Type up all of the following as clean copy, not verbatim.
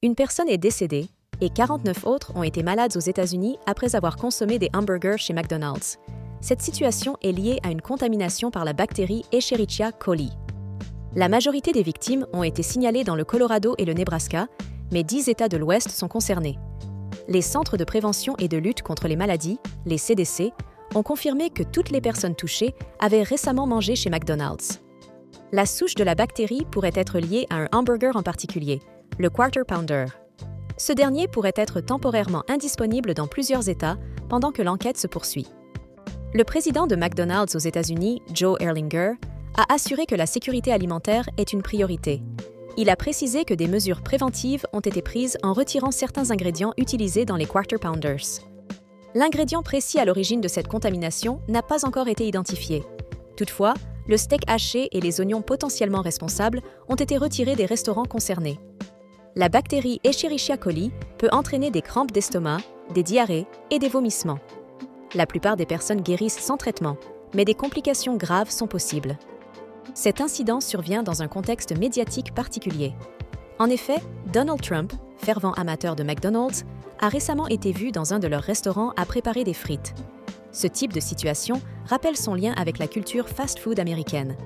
Une personne est décédée et 49 autres ont été malades aux États-Unis après avoir consommé des hamburgers chez McDonald's. Cette situation est liée à une contamination par la bactérie Escherichia coli. La majorité des victimes ont été signalées dans le Colorado et le Nebraska, mais 10 États de l'Ouest sont concernés. Les Centres de prévention et de lutte contre les maladies, les CDC, ont confirmé que toutes les personnes touchées avaient récemment mangé chez McDonald's. La souche de la bactérie pourrait être liée à un hamburger en particulier, le Quarter Pounder. Ce dernier pourrait être temporairement indisponible dans plusieurs États pendant que l'enquête se poursuit. Le président de McDonald's aux États-Unis, Joe Erlinger, a assuré que la sécurité alimentaire est une priorité. Il a précisé que des mesures préventives ont été prises en retirant certains ingrédients utilisés dans les Quarter Pounders. L'ingrédient précis à l'origine de cette contamination n'a pas encore été identifié. Toutefois, le steak haché et les oignons potentiellement responsables ont été retirés des restaurants concernés. La bactérie Escherichia coli peut entraîner des crampes d'estomac, des diarrhées et des vomissements. La plupart des personnes guérissent sans traitement, mais des complications graves sont possibles. Cet incident survient dans un contexte médiatique particulier. En effet, Donald Trump, fervent amateur de McDonald's, a récemment été vu dans un de leurs restaurants à préparer des frites. Ce type de situation rappelle son lien avec la culture fast-food américaine.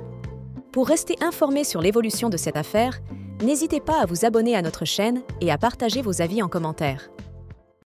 Pour rester informé sur l'évolution de cette affaire, n'hésitez pas à vous abonner à notre chaîne et à partager vos avis en commentaire.